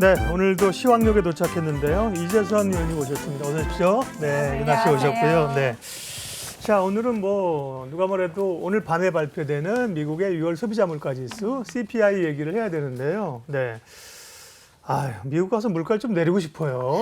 네, 오늘도 시황역에 도착했는데요. 이재선 의원님 오셨습니다. 어서 오십시오. 네, 윤아 씨 오셨고요. 네. 자, 오늘은 뭐 누가 뭐래도 오늘 밤에 발표되는 미국의 6월 소비자 물가 지수 CPI 얘기를 해야 되는데요. 네. 미국 가서 물가를 좀 내리고 싶어요.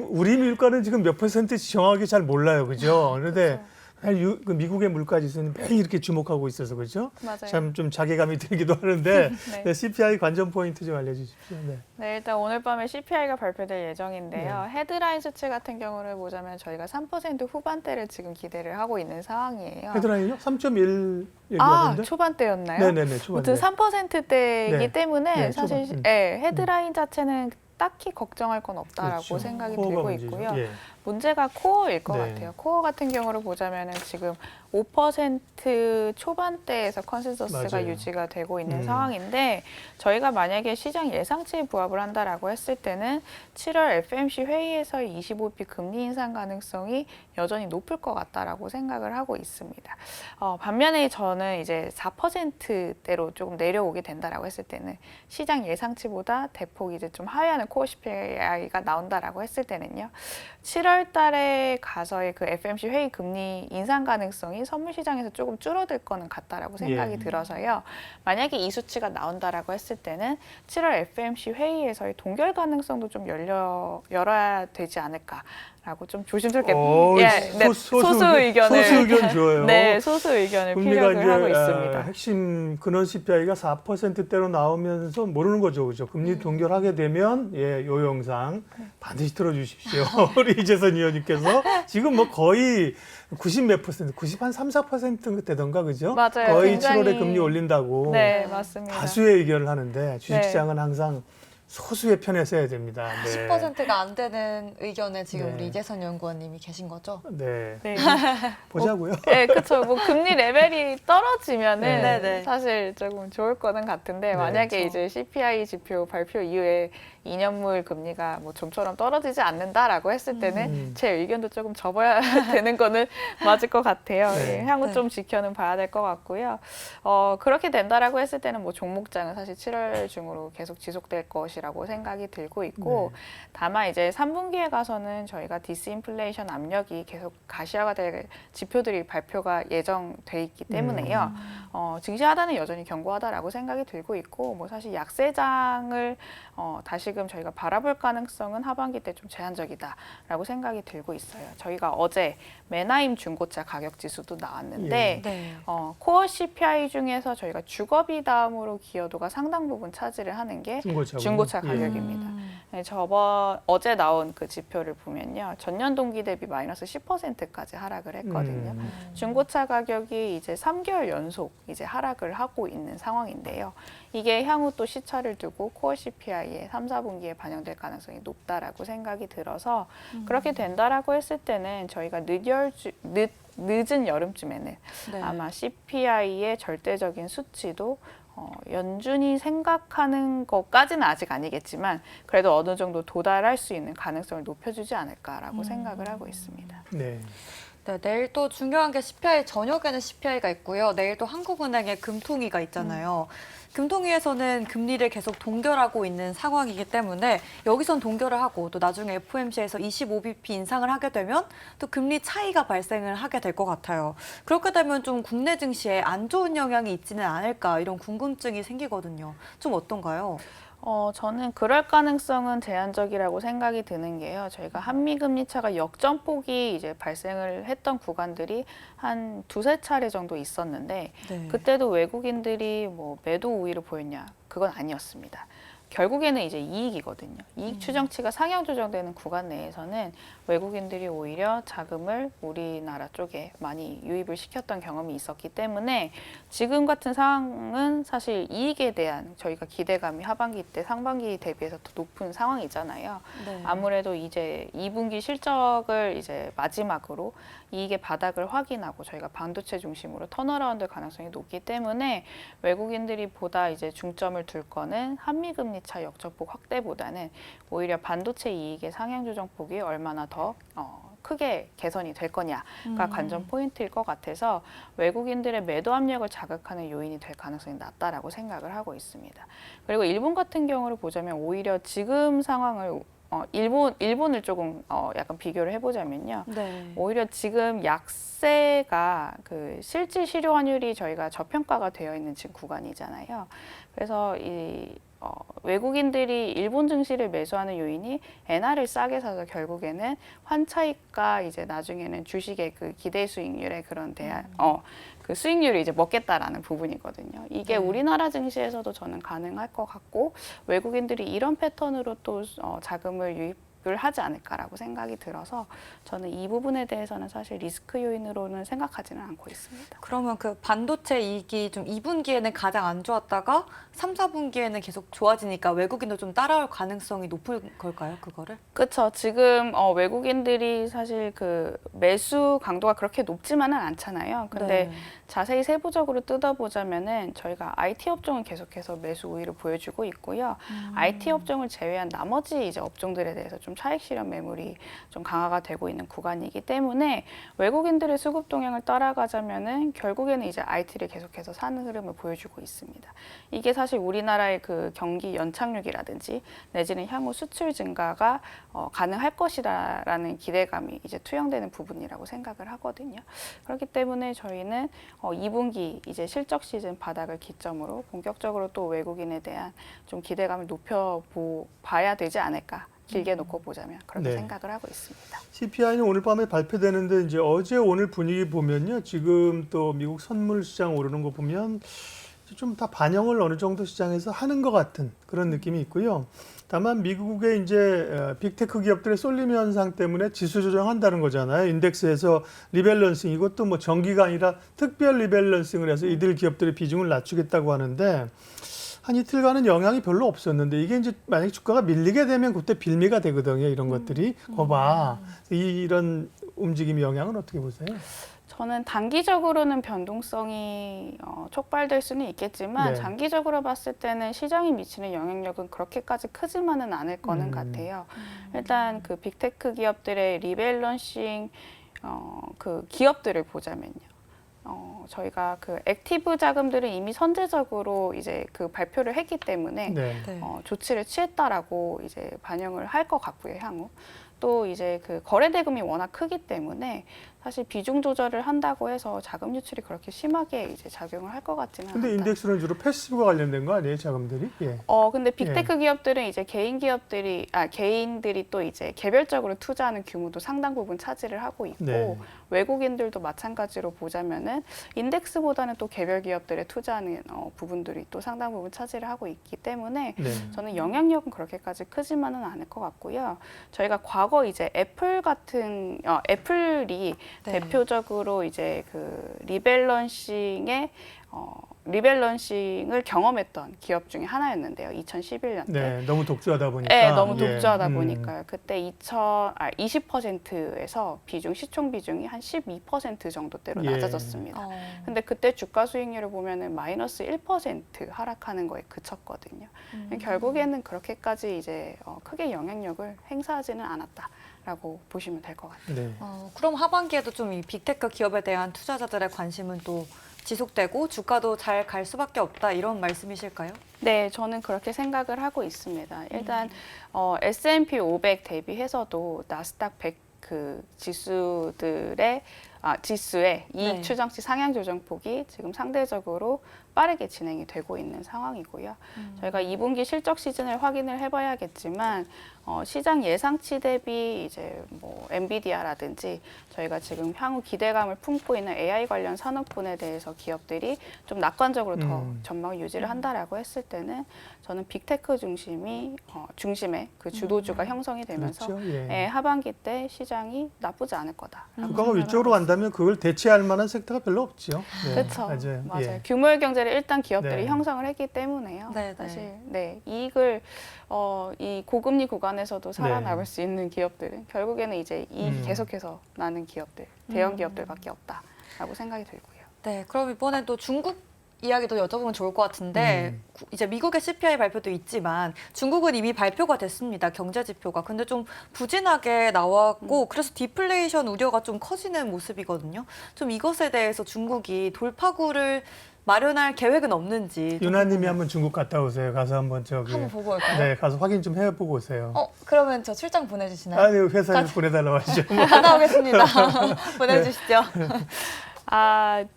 우리 물가는 지금 몇 %인지 정확하게 잘 몰라요. 그죠? 그런데 그 미국의 물가 지수는 매일 이렇게 주목하고 있어서 그렇죠? 맞아요. 참 좀 자괴감이 들기도 하는데 네. 네, CPI 관전 포인트 좀 알려주십시오. 네. 네, 일단 오늘 밤에 CPI가 발표될 예정인데요. 네. 헤드라인 수치 같은 경우를 보자면 저희가 3% 후반대를 지금 기대를 하고 있는 상황이에요. 헤드라인이요? 3.1 얘기하던데? 초반대였나요? 네네네, 초반대. 아무튼 3%대이기 네. 때문에 네, 사실 초반. 헤드라인 자체는 딱히 걱정할 건 없다라고 그렇죠. 생각이 코어가 들고 문제죠. 있고요. 예. 문제가 코어일 것 네. 같아요. 코어 같은 경우를 보자면은 지금 5% 초반대에서 컨센서스가 맞아요. 유지가 되고 있는 상황인데 저희가 만약에 시장 예상치에 부합을 한다라고 했을 때는 7월 FMC 회의에서의 25bp 금리 인상 가능성이 여전히 높을 것 같다라고 생각을 하고 있습니다. 반면에 저는 이제 4%대로 조금 내려오게 된다라고 했을 때는 시장 예상치보다 대폭 이제 좀 하회하는 코어 CPI가 나온다라고 했을 때는요. 7월 달에 가서의 그 FMC 회의 금리 인상 가능성이 선물 시장에서 조금 줄어들 거는 같다라고 생각이 예. 들어서요. 만약에 이 수치가 나온다라고 했을 때는 7월 FMC 회의에서의 동결 가능성도 좀 열어야 되지 않을까라고 좀 조심스럽게 소수 의견을 소수 의견 좋아요. 네, 소수 의견을 금리가 피력을 하고 있습니다. 핵심 근원 CPI가 4%대로 나오면서 모르는 거죠, 그죠? 금리 동결하게 되면 요 영상 반드시 틀어주십시오. 우리 이재선 의원님께서 지금 뭐 거의 90 몇 %, 90 한 3, 4% 되던가 그죠? 맞아요. 거의 굉장히 7월에 금리 올린다고 네, 맞습니다. 다수의 의견을 하는데 주식시장은 항상 소수의 편에 서야 됩니다. 네. 10%가 안 되는 의견에 지금 네. 우리 이재선 연구원님이 계신 거죠? 네. 네. 보자고요. 네, 그렇죠. 뭐 금리 레벨이 떨어지면은 네, 네. 사실 조금 좋을 거는 같은데 네. 만약에 그렇죠. 이제 CPI 지표 발표 이후에 2년물 금리가 뭐 좀처럼 떨어지지 않는다라고 했을 때는 제 의견도 조금 접어야 되는 거는 맞을 것 같아요. 네. 예, 향후 네. 좀 지켜는 봐야 될 것 같고요. 그렇게 된다라고 했을 때는 뭐 종목장은 사실 7월 중으로 계속 지속될 것이라고 생각이 들고 있고 다만 이제 3분기에 가서는 저희가 디스인플레이션 압력이 계속 가시화가 될 지표들이 발표가 예정돼 있기 때문에요. 증시하단은 여전히 견고하다라고 생각이 들고 있고 뭐 사실 약세장을 다시금 저희가 바라볼 가능성은 하반기 때 좀 제한적이다라고 생각이 들고 있어요. 저희가 어제 메나임 중고차 가격 지수도 나왔는데 네. 코어 CPI 중에서 저희가 주거비 다음으로 기여도가 상당 부분 차지를 하는 게 중고차 예. 가격입니다. 네, 어제 나온 그 지표를 보면요. 전년 동기 대비 마이너스 10%까지 하락을 했거든요. 중고차 가격이 이제 3개월 연속 이제 하락을 하고 있는 상황인데요. 이게 향후 또 시차를 두고 코어 CPI의 3, 4분기에 반영될 가능성이 높다라고 생각이 들어서 그렇게 된다라고 했을 때는 저희가 늦은 여름쯤에는 네. 아마 CPI의 절대적인 수치도 연준이 생각하는 것까지는 아직 아니겠지만 그래도 어느 정도 도달할 수 있는 가능성을 높여주지 않을까라고 생각을 하고 있습니다. 네. 네, 내일 또 중요한 게 CPI, 저녁에는 CPI가 있고요. 내일 또 한국은행의 금통위가 있잖아요. 금통위에서는 금리를 계속 동결하고 있는 상황이기 때문에 여기선 동결을 하고 또 나중에 FOMC에서 25bp 인상을 하게 되면 또 금리 차이가 발생을 하게 될 것 같아요. 그렇게 되면 좀 국내 증시에 안 좋은 영향이 있지는 않을까 이런 궁금증이 생기거든요. 좀 어떤가요? 저는 그럴 가능성은 제한적이라고 생각이 드는 게요. 저희가 한미 금리 차가 역전폭이 이제 발생을 했던 구간들이 한 두세 차례 정도 있었는데 네. 그때도 외국인들이 뭐 매도 우위를 보였냐? 그건 아니었습니다. 결국에는 이제 이익이거든요. 이익 추정치가 상향 조정되는 구간 내에서는 외국인들이 오히려 자금을 우리나라 쪽에 많이 유입을 시켰던 경험이 있었기 때문에 지금 같은 상황은 사실 이익에 대한 저희가 기대감이 하반기 때 상반기 대비해서 더 높은 상황이잖아요. 네. 아무래도 이제 2분기 실적을 이제 마지막으로 이익의 바닥을 확인하고 저희가 반도체 중심으로 턴어라운드 가능성이 높기 때문에 외국인들이 보다 이제 중점을 둘 거는 한미 금리 차 역전폭 확대보다는 오히려 반도체 이익의 상향 조정폭이 얼마나 더 크게 개선이 될 거냐가 관전 포인트일 것 같아서 외국인들의 매도 압력을 자극하는 요인이 될 가능성이 낮다라고 생각을 하고 있습니다. 그리고 일본 같은 경우를 보자면 오히려 지금 상황을 일본을 조금 약간 비교를 해보자면요. 네. 오히려 지금 약세가 그 실질 실효 환율이 저희가 저평가가 되어 있는 지금 구간이잖아요. 그래서 외국인들이 일본 증시를 매수하는 요인이 엔화를 싸게 사서 결국에는 환차익과 이제 나중에는 주식의 그 기대 수익률의 그런 그 수익률을 이제 먹겠다라는 부분이거든요. 이게 우리나라 증시에서도 저는 가능할 것 같고 외국인들이 이런 패턴으로 또 자금을 유입을 하지 않을까라고 생각이 들어서 저는 이 부분에 대해서는 사실 리스크 요인으로는 생각하지는 않고 있습니다. 그러면 그 반도체 이익이 좀 2분기에는 가장 안 좋았다가 3, 4분기에는 계속 좋아지니까 외국인도 좀 따라올 가능성이 높은 걸까요, 그거를? 그렇죠. 지금 외국인들이 사실 그 매수 강도가 그렇게 높지만은 않잖아요. 근데 네. 자세히 세부적으로 뜯어보자면은 저희가 IT 업종은 계속해서 매수 우위를 보여주고 있고요. IT 업종을 제외한 나머지 이제 업종들에 대해서 좀 차익 실현 매물이 좀 강화가 되고 있는 구간이기 때문에 외국인들의 수급 동향을 따라가자면은 결국에는 이제 IT를 계속해서 사는 흐름을 보여주고 있습니다. 이게 사실 우리나라의 그 경기 연착륙이라든지 내지는 향후 수출 증가가 가능할 것이다라는 기대감이 이제 투영되는 부분이라고 생각을 하거든요. 그렇기 때문에 저희는 2분기 이제 실적 시즌 바닥을 기점으로 본격적으로 또 외국인에 대한 좀 기대감을 높여봐야 되지 않을까. 길게 놓고 보자면 그렇게 네. 생각을 하고 있습니다. CPI는 오늘 밤에 발표되는데 이제 어제 오늘 분위기 보면요. 지금 또 미국 선물 시장 오르는 거 보면 좀 다 반영을 어느 정도 시장에서 하는 것 같은 그런 느낌이 있고요. 다만 미국의 이제 빅테크 기업들의 쏠림 현상 때문에 지수 조정한다는 거잖아요. 인덱스에서 리밸런싱, 이것도 뭐 정기가 아니라 특별 리밸런싱을 해서 이들 기업들의 비중을 낮추겠다고 하는데 한 이틀간은 영향이 별로 없었는데 이게 이제 만약에 주가가 밀리게 되면 그때 빌미가 되거든요. 이런 것들이. 거봐. 이런 움직임 영향은 어떻게 보세요? 저는 단기적으로는 변동성이 촉발될 수는 있겠지만 네. 장기적으로 봤을 때는 시장이 미치는 영향력은 그렇게까지 크지만은 않을 거는 같아요. 일단 그 빅테크 기업들의 리밸런싱 그 기업들을 보자면요. 저희가 그 액티브 자금들은 이미 선제적으로 이제 그 발표를 했기 때문에 네. 네. 조치를 취했다라고 이제 반영을 할 것 같고요, 향후. 또 이제 그 거래 대금이 워낙 크기 때문에 사실 비중 조절을 한다고 해서 자금 유출이 그렇게 심하게 이제 작용을 할 것 같지는 않다. 근데 인덱스는 주로 패시브가 관련된 거 아니에요, 자금들이? 예. 근데 빅테크 기업들은 이제 개인들이 또 이제 개별적으로 투자하는 규모도 상당 부분 차지를 하고 있고 네. 외국인들도 마찬가지로 보자면은 인덱스보다는 또 개별 기업들에 투자하는 부분들이 또 상당 부분 차지를 하고 있기 때문에 네. 저는 영향력은 그렇게까지 크지만은 않을 것 같고요. 저희가 과거 이제 애플이 네. 대표적으로 이제 그 리밸런싱을 경험했던 기업 중에 하나였는데요. 2011년 때. 네, 너무 독주하다 보니까. 네, 너무 예. 독주하다 보니까요. 그때 20%에서 시총 비중이 한 12% 정도대로 예. 낮아졌습니다. 근데 그때 주가 수익률을 보면은 마이너스 1% 하락하는 거에 그쳤거든요. 결국에는 그렇게까지 이제 크게 영향력을 행사하지는 않았다라고 보시면 될 것 같아요. 네. 그럼 하반기에도 좀 이 빅테크 기업에 대한 투자자들의 관심은 또 지속되고 주가도 잘 갈 수밖에 없다 이런 말씀이실까요? 네, 저는 그렇게 생각을 하고 있습니다. 일단 S&P 500 대비해서도 나스닥 100 그 지수의 이익 네. 추정치 상향 조정폭이 지금 상대적으로 빠르게 진행이 되고 있는 상황이고요. 저희가 2분기 실적 시즌을 확인을 해봐야겠지만 시장 예상치 대비 이제 뭐 엔비디아라든지 저희가 지금 향후 기대감을 품고 있는 AI 관련 산업군에 대해서 기업들이 좀 낙관적으로 더 전망을 유지를 한다라고 했을 때는 저는 빅테크 중심의 그 주도주가 형성이 되면서 그렇죠. 예. 하반기 때 시장이 나쁘지 않을 거다라고 주가가 위쪽으로 간다면 그걸 대체할 만한 섹터가 별로 없죠. 네, 그렇죠. 맞아요. 맞아요. 예. 규모의 경제를 일단 기업들이 네. 형성을 했기 때문에요. 네, 사실 이익을 이 고금리 구간에서도 살아남을 네. 수 있는 기업들은 결국에는 이제 이익이 계속해서 나는 기업들, 대형 기업들밖에 없다라고 생각이 들고요. 네, 그럼 이번엔 또 중국 이야기도 여쭤보면 좋을 것 같은데 이제 미국의 CPI 발표도 있지만 중국은 이미 발표가 됐습니다. 경제 지표가. 근데 좀 부진하게 나왔고 그래서 디플레이션 우려가 좀 커지는 모습이거든요. 좀 이것에 대해서 중국이 돌파구를 마련할 계획은 없는지. 유나님이 한번 중국 갔다 오세요. 가서 한번 저기 한번 보고 올까요? 네, 가서 확인 좀 해보고 오세요. 그러면 저 출장 보내주시나요? 아니 회사에 보내달라고 하시죠. 갔다 오겠습니다. 보내주시죠.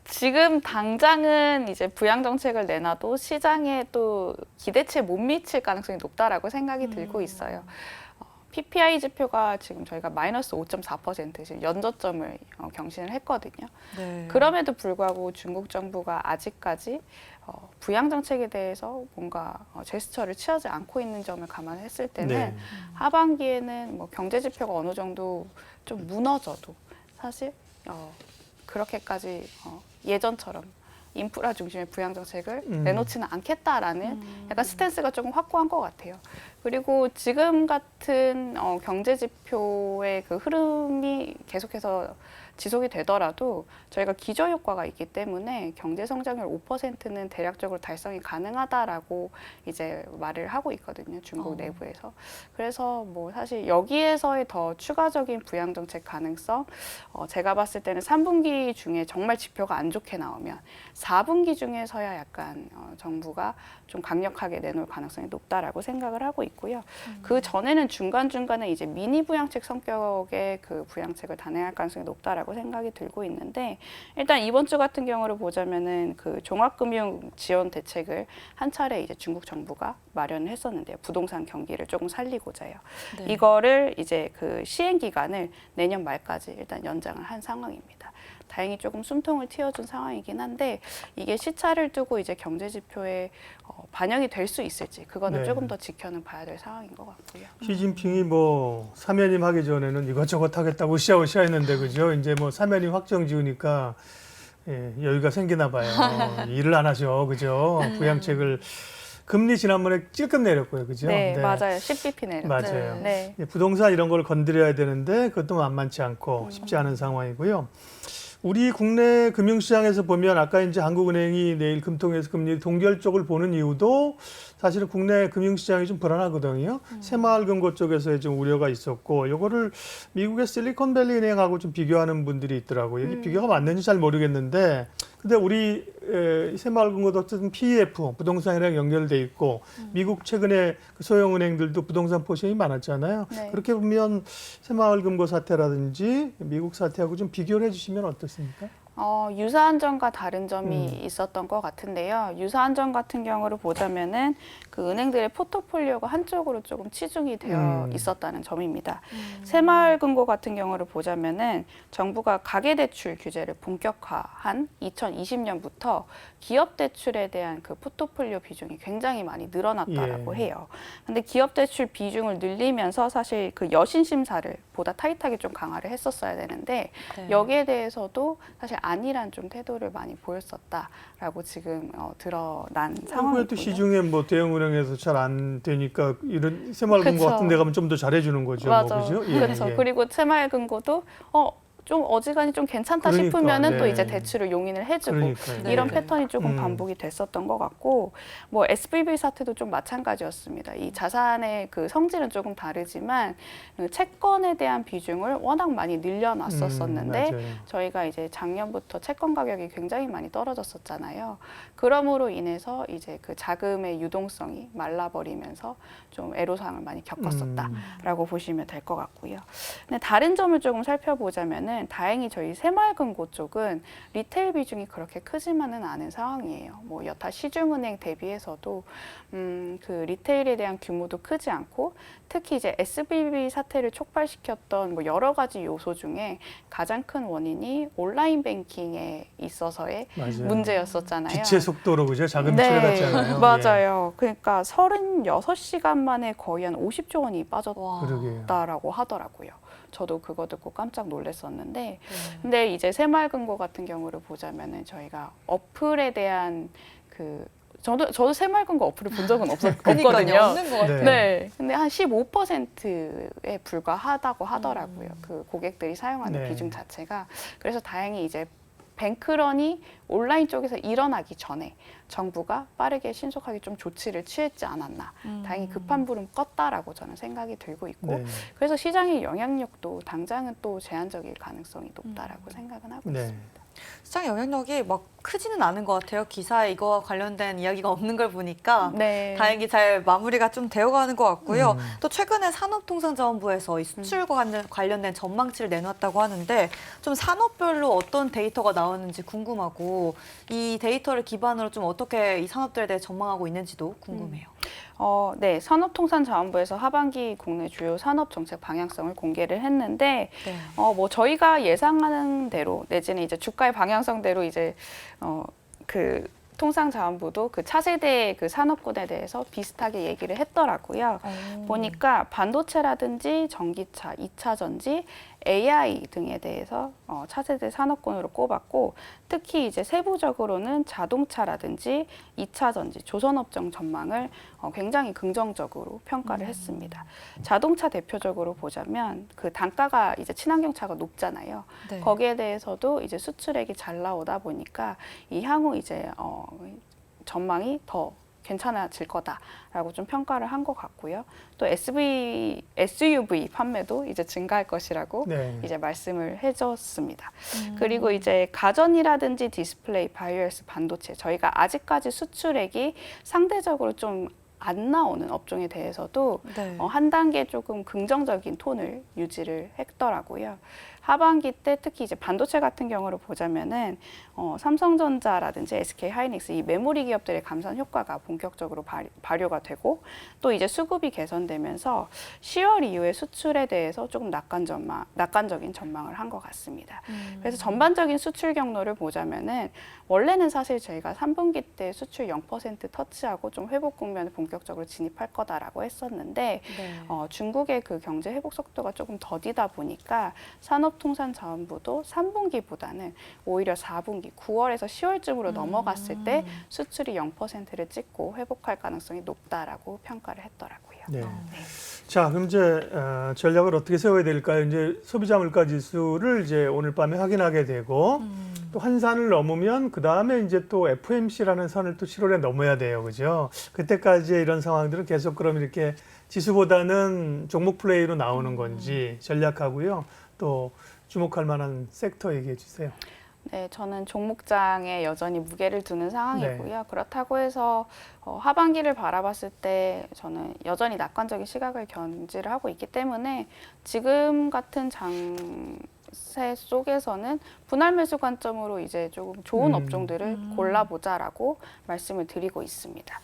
지금 당장은 이제 부양 정책을 내놔도 시장에 또 기대치에 못 미칠 가능성이 높다라고 생각이 들고 있어요. PPI 지표가 지금 저희가 마이너스 5.4% 지금 연저점을 경신을 했거든요. 네. 그럼에도 불구하고 중국 정부가 아직까지 부양 정책에 대해서 뭔가 제스처를 취하지 않고 있는 점을 감안했을 때는 네. 하반기에는 뭐 경제 지표가 어느 정도 좀 무너져도 사실 그렇게까지 예전처럼 인프라 중심의 부양 정책을 내놓지는 않겠다라는 약간 스탠스가 조금 확고한 것 같아요. 그리고 지금 같은 경제 지표의 그 흐름이 계속해서 지속이 되더라도 저희가 기저효과가 있기 때문에 경제 성장률 5%는 대략적으로 달성이 가능하다라고 이제 말을 하고 있거든요. 중국 내부에서. 그래서 뭐 사실 여기에서의 더 추가적인 부양 정책 가능성, 제가 봤을 때는 3분기 중에 정말 지표가 안 좋게 나오면 4분기 중에서야 약간 정부가 좀 강력하게 내놓을 가능성이 높다라고 생각을 하고 있고요. 그 전에는 중간중간에 이제 미니 부양책 성격의 그 부양책을 단행할 가능성이 높다라고 생각이 들고 있는데 일단 이번 주 같은 경우를 보자면은 그 종합금융 지원 대책을 한 차례 이제 중국 정부가 마련을 했었는데요. 부동산 경기를 조금 살리고자요. 네. 이거를 이거를 이제 그 시행 기간을 내년 말까지 일단 연장을 한 상황입니다. 다행히 조금 숨통을 틔워준 상황이긴 한데 이게 시차를 두고 이제 경제 지표에 반영이 될 수 있을지 그거는 네. 조금 더 지켜는 봐야 될 상황인 것 같고요. 시진핑이 뭐 사면임 하기 전에는 이것저것 하겠다고 으쌰으쌰 했는데 그죠? 이제 뭐 사면임 확정 지으니까 여유가 생기나 봐요. 일을 안 하죠. 그죠? 부양책을 금리 지난번에 찔끔 내렸고요. 그죠? 네, 맞아요. 10bp 내렸죠. 맞아요. 네. 부동산 이런 걸 건드려야 되는데 그것도 만만치 않고 쉽지 않은 상황이고요. 우리 국내 금융시장에서 보면 아까 이제 한국은행이 내일 금통위에서 금리 동결 쪽을 보는 이유도 사실은 국내 금융시장이 좀 불안하거든요. 새마을금고 쪽에서 좀 우려가 있었고 이거를 미국의 실리콘밸리 은행하고 좀 비교하는 분들이 있더라고요. 이게 비교가 맞는지 잘 모르겠는데 근데 우리 새마을금고도 어쨌든 PEF 부동산이랑 연결돼 있고 미국 최근에 그 소형은행들도 부동산 포션이 많았잖아요. 네. 그렇게 보면 새마을금고 사태라든지 미국 사태하고 좀 비교를 해주시면 어떻습니까? 유사한 점과 다른 점이 있었던 것 같은데요. 유사한 점 같은 경우를 보자면은 그 은행들의 포트폴리오가 한쪽으로 조금 치중이 되어 있었다는 점입니다. 새마을금고 같은 경우를 보자면은 정부가 가계대출 규제를 본격화한 2020년부터 기업 대출에 대한 그 포트폴리오 비중이 굉장히 많이 늘어났다라고 해요. 근데 기업 대출 비중을 늘리면서 사실 그 여신 심사를 보다 타이트하게 좀 강화를 했었어야 되는데 네. 여기에 대해서도 사실 아니란 좀 태도를 많이 보였었다라고 지금 드러난 그래도 상황이고요. 시중에 뭐 대형은행에서 잘 안 되니까 이런 새마을금고 그쵸. 같은 데 가면 좀 더 잘해주는 거죠. 맞아. 뭐, 그죠? 그렇죠. 그리고 새마을금고도 좀 어지간히 좀 괜찮다 그러니까, 싶으면은 또 네. 이제 대출을 용인을 해주고 그러니까요. 이런 네. 패턴이 조금 반복이 됐었던 것 같고 뭐 SVB 사태도 좀 마찬가지였습니다. 이 자산의 그 성질은 조금 다르지만 그 채권에 대한 비중을 워낙 많이 늘려놨었었는데 맞아요. 저희가 이제 작년부터 채권 가격이 굉장히 많이 떨어졌었잖아요. 그럼으로 인해서 이제 그 자금의 유동성이 말라버리면서 좀 애로사항을 많이 겪었었다라고 보시면 될 것 같고요. 근데 다른 점을 조금 살펴보자면은 다행히 저희 새마을금고 쪽은 리테일 비중이 그렇게 크지만은 않은 상황이에요. 뭐 여타 시중은행 대비해서도 그 리테일에 대한 규모도 크지 않고 특히 이제 SVB 사태를 촉발시켰던 뭐 여러 가지 요소 중에 가장 큰 원인이 온라인 뱅킹에 있어서의 맞아요. 문제였었잖아요. 빛의 속도로 그죠? 자금이 줄어갔잖아요. 맞아요. 그러니까 36시간 만에 거의 한 50조 원이 와. 그러게요. 빠졌다라고 하더라고요. 저도 그거 듣고 깜짝 놀랐었는데 네. 근데 이제 새마을금고 같은 경우를 보자면은 저희가 어플에 대한 그 저도 새마을금고 어플을 본 적은 그러니까요. 없거든요. 없는 것 같아요. 네, 근데 한 15%에 불과하다고 하더라고요. 그 고객들이 사용하는 네. 비중 자체가. 그래서 다행히 이제 뱅크런이 온라인 쪽에서 일어나기 전에 정부가 빠르게 신속하게 좀 조치를 취했지 않았나. 다행히 급한 불은 껐다라고 저는 생각이 들고 있고 네. 그래서 시장의 영향력도 당장은 또 제한적일 가능성이 높다라고 생각은 하고 네. 있습니다. 시장 영향력이 막 크지는 않은 것 같아요. 기사에 이거와 관련된 이야기가 없는 걸 보니까 네. 다행히 잘 마무리가 좀 되어가는 것 같고요. 음. 또 최근에 산업통상자원부에서 이 수출과 관련된 전망치를 내놨다고 하는데 좀 산업별로 어떤 데이터가 나오는지 궁금하고 이 데이터를 기반으로 좀 어떻게 이 산업들에 대해 전망하고 있는지도 궁금해요. 네, 산업통상자원부에서 하반기 국내 주요 산업 정책 방향성을 공개를 했는데, 네. 뭐 저희가 예상하는 대로 내지는 이제 주가의 방향성대로 이제 그 통상자원부도 그 차세대 그 산업군에 대해서 비슷하게 얘기를 했더라고요. 보니까 반도체라든지 전기차, 2차 전지, AI 등에 대해서 차세대 산업군으로 꼽았고 특히 이제 세부적으로는 자동차라든지 2차 전지, 조선업종 전망을 굉장히 긍정적으로 평가를 했습니다. 자동차 대표적으로 보자면 그 단가가 이제 친환경차가 높잖아요. 네. 거기에 대해서도 이제 수출액이 잘 나오다 보니까 이 향후 이제 전망이 더 괜찮아질 거다라고 좀 평가를 한 것 같고요. 또 SUV 판매도 이제 증가할 것이라고 네. 이제 말씀을 해줬습니다. 그리고 이제 가전이라든지 디스플레이, 바이오스, 반도체 저희가 아직까지 수출액이 상대적으로 좀 안 나오는 업종에 대해서도 네. 한 단계 조금 긍정적인 톤을 유지를 했더라고요. 하반기 때 특히 이제 반도체 같은 경우를 보자면은 삼성전자라든지 SK하이닉스 이 메모리 기업들의 감산 효과가 본격적으로 발효가 되고 또 이제 수급이 개선되면서 10월 이후에 수출에 대해서 조금 낙관적인 전망을 한 것 같습니다. 그래서 전반적인 수출 경로를 보자면은 원래는 사실 저희가 3분기 때 수출 0% 터치하고 좀 회복 국면에 본격적으로 진입할 거다라고 했었는데 네. 중국의 그 경제 회복 속도가 조금 더디다 보니까 산업통상자원부도 3분기보다는 오히려 4분기, 9월에서 10월쯤으로 넘어갔을 때 수출이 0%를 찍고 회복할 가능성이 높다라고 평가를 했더라고요. 네. 자, 그럼 이제 전략을 어떻게 세워야 될까요? 이제 소비자 물가 지수를 이제 오늘 밤에 확인하게 되고 또 한 산을 넘으면 그 다음에 이제 또 FOMC라는 선을 또 7월에 넘어야 돼요, 그죠? 그때까지 이런 상황들은 계속 그럼 이렇게 지수보다는 종목 플레이로 나오는 건지 전략하고요. 또 주목할 만한 섹터 얘기해 주세요. 네, 저는 종목장에 여전히 무게를 두는 상황이고요. 그렇다고 해서 하반기를 바라봤을 때 저는 여전히 낙관적인 시각을 견지를 하고 있기 때문에 지금 같은 장세 속에서는 분할 매수 관점으로 이제 조금 좋은 업종들을 골라보자라고 말씀을 드리고 있습니다.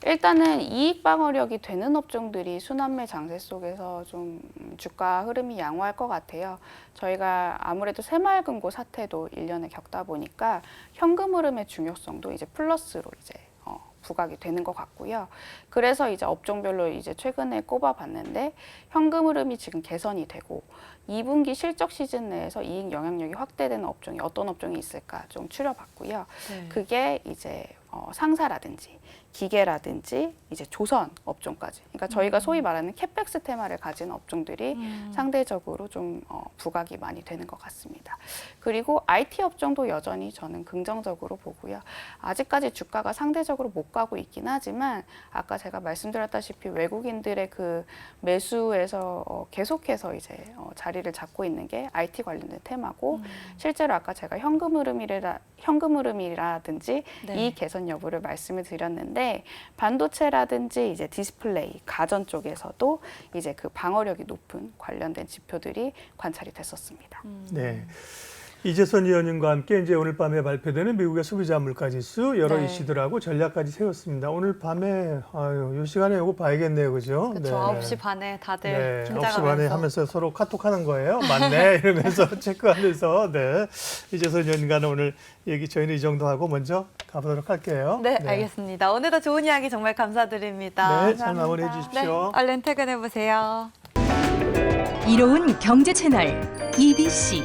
일단은 이익 방어력이 되는 업종들이 순환매 장세 속에서 좀 주가 흐름이 양호할 것 같아요. 저희가 아무래도 새마을금고 사태도 1년에 겪다 보니까 현금 흐름의 중요성도 이제 플러스로 이제 부각이 되는 것 같고요. 그래서 이제 업종별로 이제 최근에 꼽아봤는데 현금 흐름이 지금 개선이 되고 2분기 실적 시즌 내에서 이익 영향력이 확대되는 업종이 어떤 업종이 있을까 좀 추려봤고요. 네. 그게 이제 상사라든지 기계라든지 이제 조선 업종까지. 그러니까 저희가 소위 말하는 캐펙스 테마를 가진 업종들이 상대적으로 좀 부각이 많이 되는 것 같습니다. 그리고 IT 업종도 여전히 저는 긍정적으로 보고요. 아직까지 주가가 상대적으로 못 가고 있긴 하지만 아까 제가 말씀드렸다시피 외국인들의 그 매수에서 계속해서 이제 자리를 잡고 있는 게 IT 관련된 테마고 실제로 아까 제가 현금 흐름이라든지 네. 이익 개선 여부를 말씀을 드렸는데 반도체라든지 이제 디스플레이, 가전 쪽에서도 이제 그 방어력이 높은 관련된 지표들이 관찰이 됐었습니다. 네. 이재선 위원님과 함께 이제 오늘 밤에 발표되는 미국의 소비자 물가 지수 여러 네. 이슈들하고 전략까지 세웠습니다. 오늘 밤에 이 시간에 이거 봐야겠네요, 그죠? 그렇죠. 9시 반에 다들 네, 긴장하면서 9시 반에 하면서 서로 카톡하는 거예요. 맞네 이러면서 체크하면서 네. 이재선 위원님과는 오늘 얘기 저희는 이 정도 하고 먼저 가보도록 할게요. 네, 알겠습니다. 오늘도 좋은 이야기 정말 감사드립니다. 네, 잘 마무리해 감사합니다. 주십시오. 얼른 퇴근해 보세요. 이로운 경제 채널 EBC